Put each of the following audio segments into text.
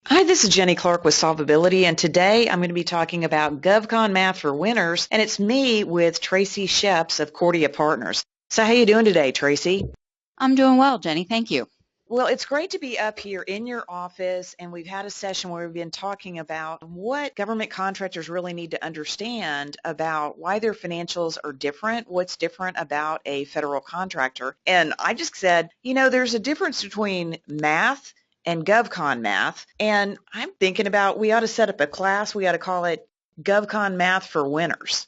Hi, this is Jenny Clark with Solvability, and today I'm going to be talking about GovCon Math for Winners, and it's me with Tracy Sheps of Cordia Partners. So how you doing today, Tracy? I'm doing well, Jenny. Thank you. Well, it's great to be up here in your office, and we've had a session where we've been talking about what government contractors really need to understand about why their financials are different, what's different about a federal contractor. And I just said, there's a difference between math and GovCon Math, and I'm thinking about we ought to set up a class. We ought to call it GovCon Math for Winners.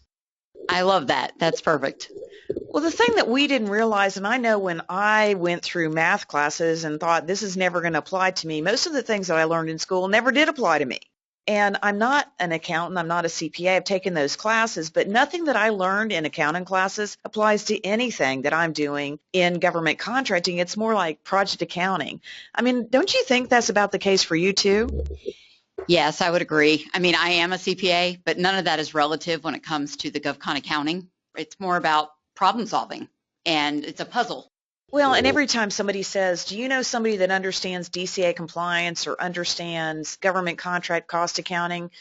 I love that. That's perfect. Well, the thing that we didn't realize, and I know when I went through math classes and thought this is never going to apply to me, most of the things that I learned in school never did apply to me. And I'm not an accountant, I'm not a CPA, I've taken those classes, but nothing that I learned in accounting classes applies to anything that I'm doing in government contracting. It's more like project accounting. I mean, don't you think that's about the case for you too? Yes, I would agree. I mean, I am a CPA, but none of that is relative when it comes to the GovCon accounting. It's more about problem solving, and it's a puzzle. Well, and every time somebody says, do you know somebody that understands DCA compliance or understands government contract cost accounting?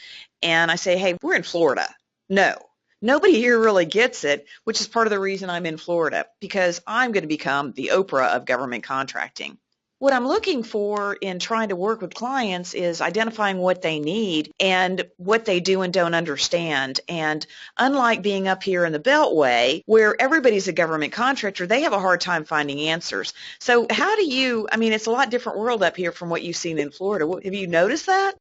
And I say, hey, we're in Florida. No, nobody here really gets it, which is part of the reason I'm in Florida, because I'm going to become the Oprah of government contracting. What I'm looking for in trying to work with clients is identifying what they need and what they do and don't understand. And unlike being up here in the Beltway, where everybody's a government contractor, they have a hard time finding answers. So how do you, I mean, it's a lot different world up here from what you've seen in Florida. Have you noticed that?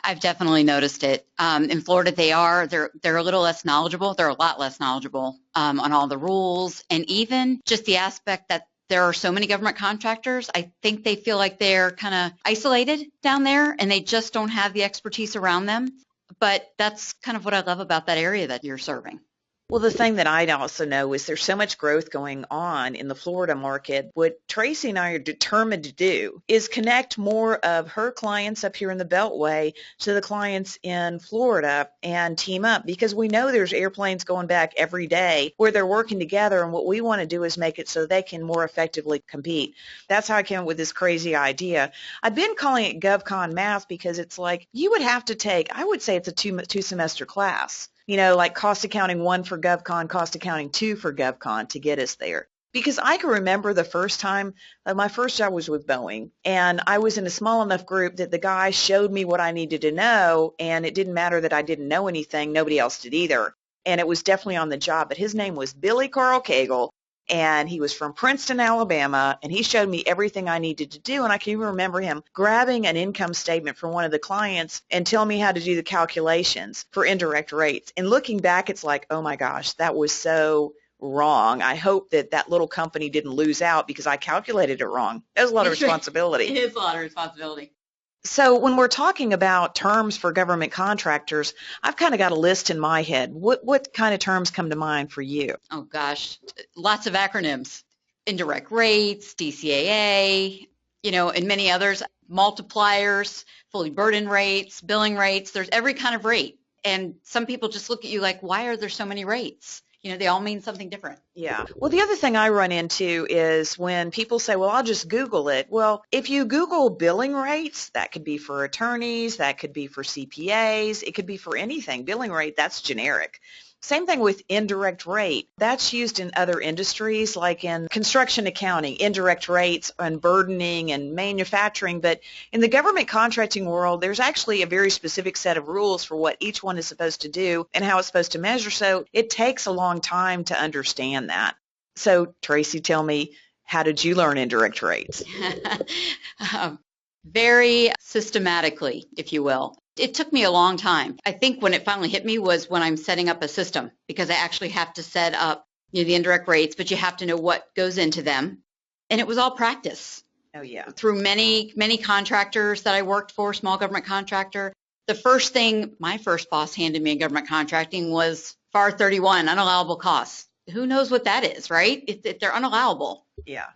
I've definitely noticed it. In Florida, they're a little less knowledgeable. They're a lot less knowledgeable on all the rules, and even just the aspect that there are so many government contractors. I think they feel like they're kind of isolated down there, and they just don't have the expertise around them. But that's kind of what I love about that area that you're serving. Well, the thing that I also know is there's so much growth going on in the Florida market. What Tracy and I are determined to do is connect more of her clients up here in the Beltway to the clients in Florida and team up, because we know there's airplanes going back every day where they're working together, and what we want to do is make it so they can more effectively compete. That's how I came up with this crazy idea. I've been calling it GovCon Math because it's like you would have to take, I would say it's a two semester class, like cost accounting 1 for GovCon, cost accounting 2 for GovCon to get us there. Because I can remember the first time, my first job was with Boeing, and I was in a small enough group that the guy showed me what I needed to know, and it didn't matter that I didn't know anything. Nobody else did either. And it was definitely on the job. But his name was Billy Carl Cagle, and he was from Princeton, Alabama, and he showed me everything I needed to do. And I can even remember him grabbing an income statement from one of the clients and telling me how to do the calculations for indirect rates. And looking back, it's like, oh my gosh, that was so wrong. I hope that that little company didn't lose out because I calculated it wrong. That was a lot of responsibility. It is a lot of responsibility. So when we're talking about terms for government contractors, I've kind of got a list in my head. What kind of terms come to mind for you? Oh gosh, lots of acronyms. Indirect rates, DCAA, and many others, multipliers, fully burdened rates, billing rates. There's every kind of rate. And some people just look at you like, why are there so many rates? They all mean something different. Yeah. Well, the other thing I run into is when people say, well, I'll just Google it. Well, if you Google billing rates, that could be for attorneys, that could be for CPAs, it could be for anything. Billing rate, that's generic. Same thing with indirect rate. That's used in other industries, like in construction accounting, indirect rates and burdening and manufacturing. But in the government contracting world, there's actually a very specific set of rules for what each one is supposed to do and how it's supposed to measure. So it takes a long time to understand that. So Tracy, tell me, how did you learn indirect rates? Very systematically, if you will. It took me a long time. I think when it finally hit me was when I'm setting up a system, because I actually have to set up the indirect rates, but you have to know what goes into them. And it was all practice. Oh, yeah. Through many, many contractors that I worked for, small government contractor, the first thing my first boss handed me in government contracting was FAR 31, unallowable costs. Who knows what that is, right? They're unallowable. Yeah.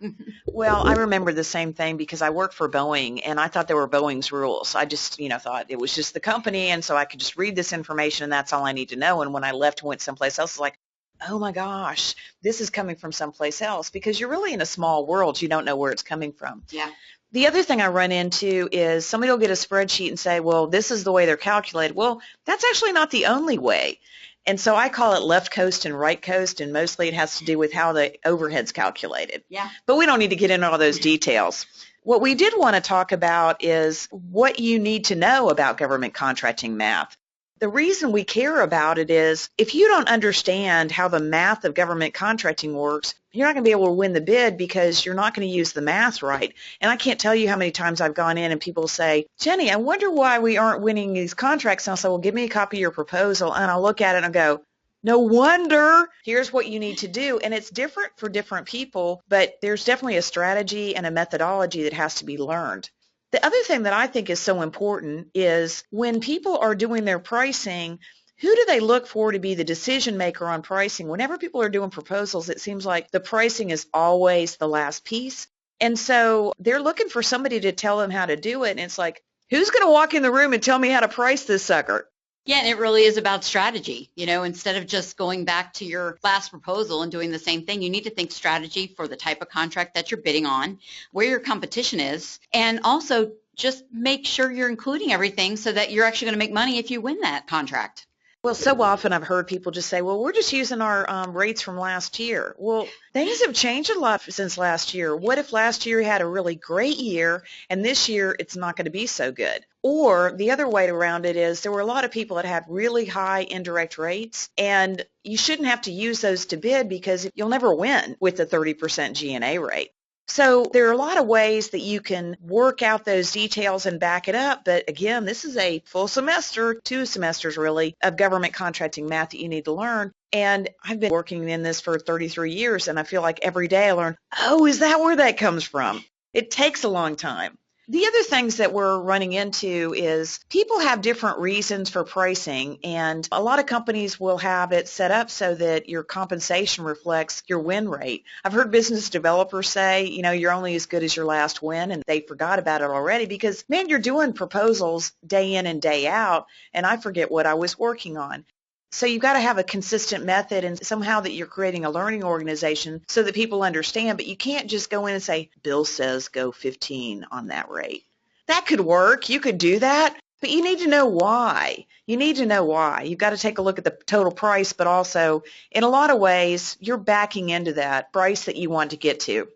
Well, I remember the same thing because I worked for Boeing, and I thought they were Boeing's rules. I just, thought it was just the company, and so I could just read this information, and that's all I need to know. And when I left and went someplace else, I was like, oh my gosh, this is coming from someplace else, because you're really in a small world. You don't know where it's coming from. Yeah. The other thing I run into is somebody will get a spreadsheet and say, well, this is the way they're calculated. Well, that's actually not the only way. And so I call it left coast and right coast, and mostly it has to do with how the overhead's calculated. Yeah. But we don't need to get into all those details. What we did want to talk about is what you need to know about government contracting math. The reason we care about it is if you don't understand how the math of government contracting works, you're not going to be able to win the bid because you're not going to use the math right. And I can't tell you how many times I've gone in and people say, Jenny, I wonder why we aren't winning these contracts. And I'll say, well, give me a copy of your proposal. And I'll look at it and I'll go, no wonder. Here's what you need to do. And it's different for different people, but there's definitely a strategy and a methodology that has to be learned. The other thing that I think is so important is when people are doing their pricing, who do they look for to be the decision maker on pricing? Whenever people are doing proposals, it seems like the pricing is always the last piece. And so they're looking for somebody to tell them how to do it. And it's like, who's going to walk in the room and tell me how to price this sucker? Yeah, and it really is about strategy. Instead of just going back to your last proposal and doing the same thing, you need to think strategy for the type of contract that you're bidding on, where your competition is, and also just make sure you're including everything so that you're actually going to make money if you win that contract. Well, so often I've heard people just say, well, we're just using our rates from last year. Well, things have changed a lot since last year. What if last year you had a really great year and this year it's not going to be so good? Or the other way around it is there were a lot of people that had really high indirect rates, and you shouldn't have to use those to bid because you'll never win with the 30% G&A rate. So there are a lot of ways that you can work out those details and back it up. But again, this is a full semester, 2 semesters really, of government contracting math that you need to learn. And I've been working in this for 33 years, and I feel like every day I learn, oh, is that where that comes from? It takes a long time. The other things that we're running into is people have different reasons for pricing, and a lot of companies will have it set up so that your compensation reflects your win rate. I've heard business developers say, you're only as good as your last win, and they forgot about it already because, man, you're doing proposals day in and day out, and I forget what I was working on. So you've got to have a consistent method and somehow that you're creating a learning organization so that people understand, but you can't just go in and say, Bill says go 15 on that rate. That could work. You could do that, but you need to know why. You need to know why. You've got to take a look at the total price, but also in a lot of ways, you're backing into that price that you want to get to.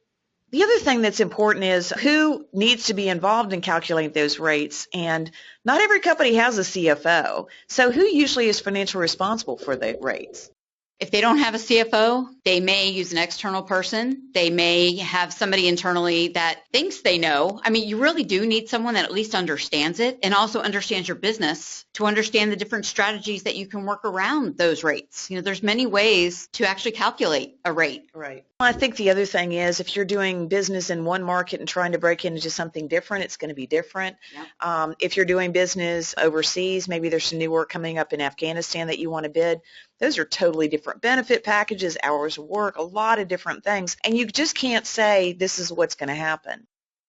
The other thing that's important is who needs to be involved in calculating those rates, and not every company has a CFO. So who usually is financially responsible for the rates? If they don't have a CFO, they may use an external person. They may have somebody internally that thinks they know. I mean, you really do need someone that at least understands it and also understands your business to understand the different strategies that you can work around those rates. There's many ways to actually calculate a rate. Right. I think the other thing is if you're doing business in one market and trying to break into something different, it's going to be different. Yeah. If you're doing business overseas, maybe there's some new work coming up in Afghanistan that you want to bid. Those are totally different benefit packages, hours of work, a lot of different things. And you just can't say this is what's going to happen.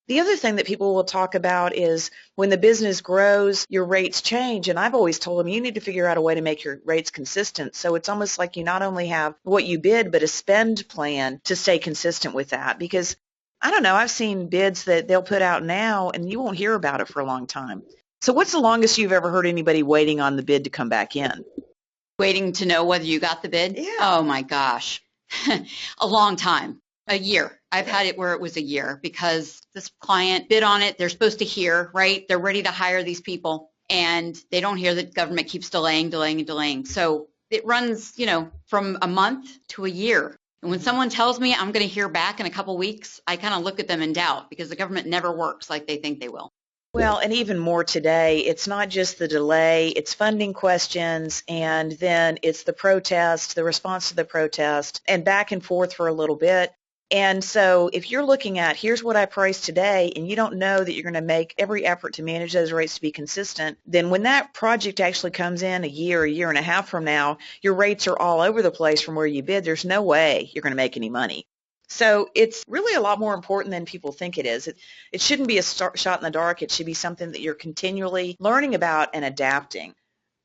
The other thing that people will talk about is when the business grows, your rates change. And I've always told them you need to figure out a way to make your rates consistent. So it's almost like you not only have what you bid, but a spend plan to stay consistent with that. Because, I don't know, I've seen bids that they'll put out now and you won't hear about it for a long time. So what's the longest you've ever heard anybody waiting on the bid to come back in? Waiting to know whether you got the bid? Yeah. Oh my gosh. A long time. A year. I've had it where it was a year because this client bid on it. They're supposed to hear, right? They're ready to hire these people and they don't hear that government keeps delaying. So it runs, from a month to a year. And when someone tells me I'm going to hear back in a couple weeks, I kind of look at them in doubt because the government never works like they think they will. Well, and even more today, it's not just the delay, it's funding questions, and then it's the protest, the response to the protest, and back and forth for a little bit. And so if you're looking at, here's what I priced today, and you don't know that you're going to make every effort to manage those rates to be consistent, then when that project actually comes in a year and a half from now, your rates are all over the place from where you bid. There's no way you're going to make any money. So it's really a lot more important than people think it is. It shouldn't be a shot in the dark. It should be something that you're continually learning about and adapting.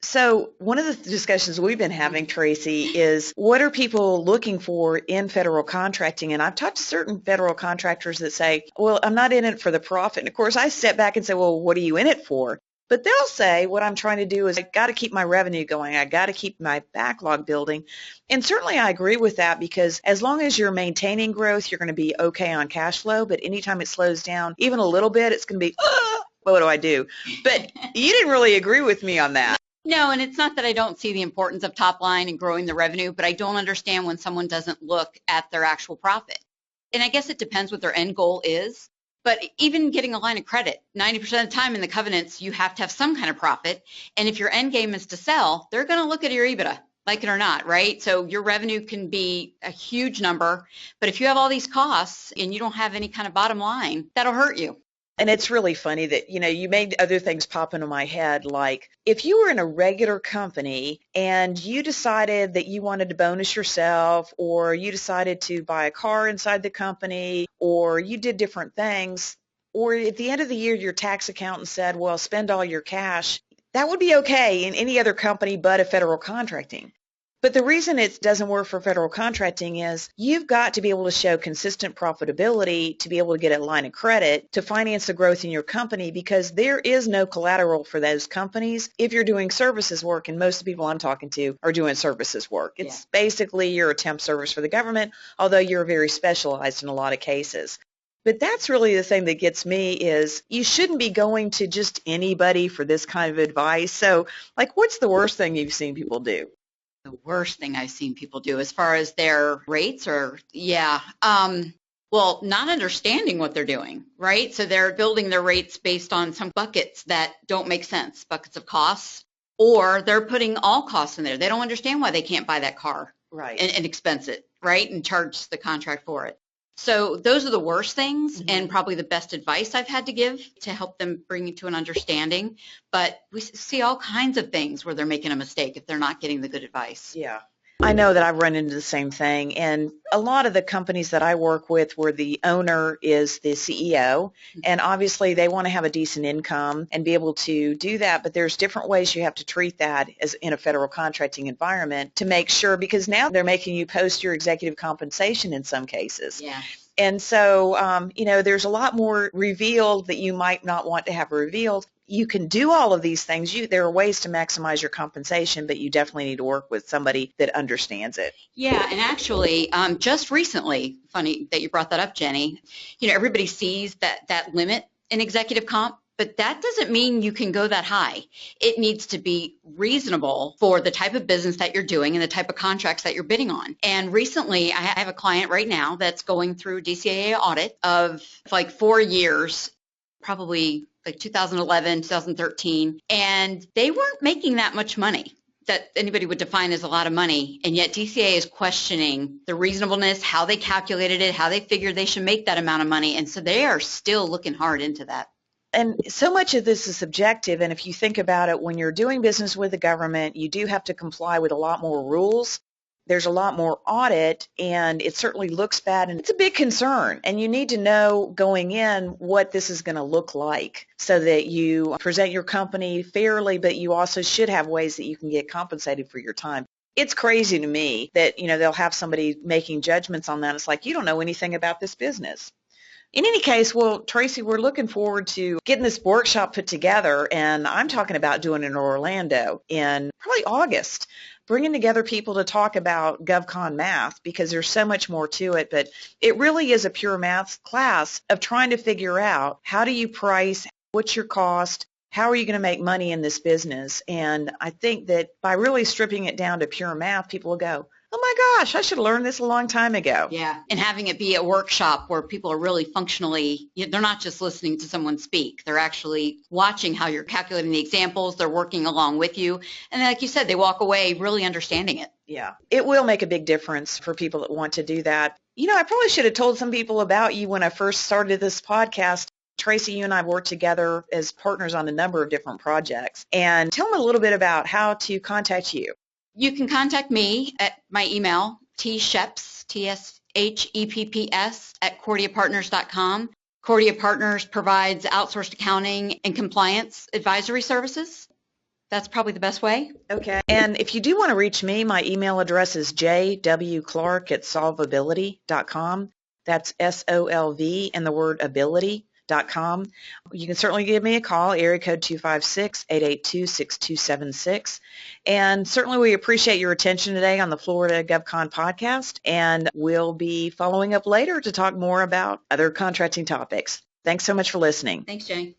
So one of the discussions we've been having, Tracy, is what are people looking for in federal contracting? And I've talked to certain federal contractors that say, well, I'm not in it for the profit. And of course, I step back and say, well, what are you in it for? But they'll say, what I'm trying to do is I got to keep my revenue going. I got to keep my backlog building. And certainly I agree with that, because as long as you're maintaining growth, you're going to be okay on cash flow. But anytime it slows down even a little bit, it's going to be, what do I do? But you didn't really agree with me on that. No, and it's not that I don't see the importance of top line and growing the revenue, but I don't understand when someone doesn't look at their actual profit. And I guess it depends what their end goal is. But even getting a line of credit, 90% of the time in the covenants, you have to have some kind of profit. And if your end game is to sell, they're going to look at your EBITDA, like it or not, right? So your revenue can be a huge number, but if you have all these costs and you don't have any kind of bottom line, that'll hurt you. And it's really funny that, you made other things pop into my head, like if you were in a regular company and you decided that you wanted to bonus yourself, or you decided to buy a car inside the company, or you did different things, or at the end of the year your tax accountant said, well, spend all your cash, that would be okay in any other company but a federal contracting. But the reason it doesn't work for federal contracting is you've got to be able to show consistent profitability to be able to get a line of credit to finance the growth in your company, because there is no collateral for those companies if you're doing services work, and most of the people I'm talking to are doing services work. It's basically you're a temp service for the government, although you're very specialized in a lot of cases. But that's really the thing that gets me is you shouldn't be going to just anybody for this kind of advice. So, like, what's the worst thing you've seen people do? The worst thing I've seen people do as far as their rates well, not understanding what they're doing, right? So they're building their rates based on some buckets that don't make sense, buckets of costs, or they're putting all costs in there. They don't understand why they can't buy that car, right, and expense it, right, and charge the contract for it. So those are the worst things, and probably the best advice I've had to give to help them bring it to an understanding. But we see all kinds of things where they're making a mistake if they're not getting the good advice. Yeah. I know that I've run into the same thing, and a lot of the companies that I work with where the owner is the CEO, and obviously they want to have a decent income and be able to do that, but there's different ways you have to treat that as in a federal contracting environment to make sure, because now they're making you post your executive compensation in some cases. Yeah. And so, there's a lot more revealed that you might not want to have revealed. You can do all of these things. There are ways to maximize your compensation, but you definitely need to work with somebody that understands it. Yeah, and actually, just recently, funny that you brought that up, Jenny, everybody sees that limit in executive comp, but that doesn't mean you can go that high. It needs to be reasonable for the type of business that you're doing and the type of contracts that you're bidding on. And recently, I have a client right now that's going through DCAA audit of like 4 years, probably like 2011, 2013, and they weren't making that much money that anybody would define as a lot of money, and yet DCAA is questioning the reasonableness, how they calculated it, how they figured they should make that amount of money, and so they are still looking hard into that. And so much of this is subjective, and if you think about it, when you're doing business with the government, you do have to comply with a lot more rules. There's a lot more audit, and it certainly looks bad, and it's a big concern. And you need to know going in what this is going to look like so that you present your company fairly, but you also should have ways that you can get compensated for your time. It's crazy to me that, they'll have somebody making judgments on that. It's like, you don't know anything about this business. In any case, well, Tracy, we're looking forward to getting this workshop put together, and I'm talking about doing it in Orlando in probably August, bringing together people to talk about GovCon Math, because there's so much more to it, but it really is a pure math class of trying to figure out how do you price, what's your cost, how are you going to make money in this business? And I think that by really stripping it down to pure math, people will go, oh my gosh, I should have learned this a long time ago. Yeah, and having it be a workshop where people are really functionally, they're not just listening to someone speak. They're actually watching how you're calculating the examples. They're working along with you. And then, like you said, they walk away really understanding it. Yeah, it will make a big difference for people that want to do that. I probably should have told some people about you when I first started this podcast. Tracy, you and I have worked together as partners on a number of different projects. And tell them a little bit about how to contact you. You can contact me at my email, tshepps, TSHEPPS, @cordiapartners.com. Cordia Partners provides outsourced accounting and compliance advisory services. That's probably the best way. Okay. And if you do want to reach me, my email address is jwclark@solvability.com. That's SOLV and the word ability.com. You can certainly give me a call, area code 256-882-6276. And certainly we appreciate your attention today on the Florida GovCon podcast, and we'll be following up later to talk more about other contracting topics. Thanks so much for listening. Thanks, Jane.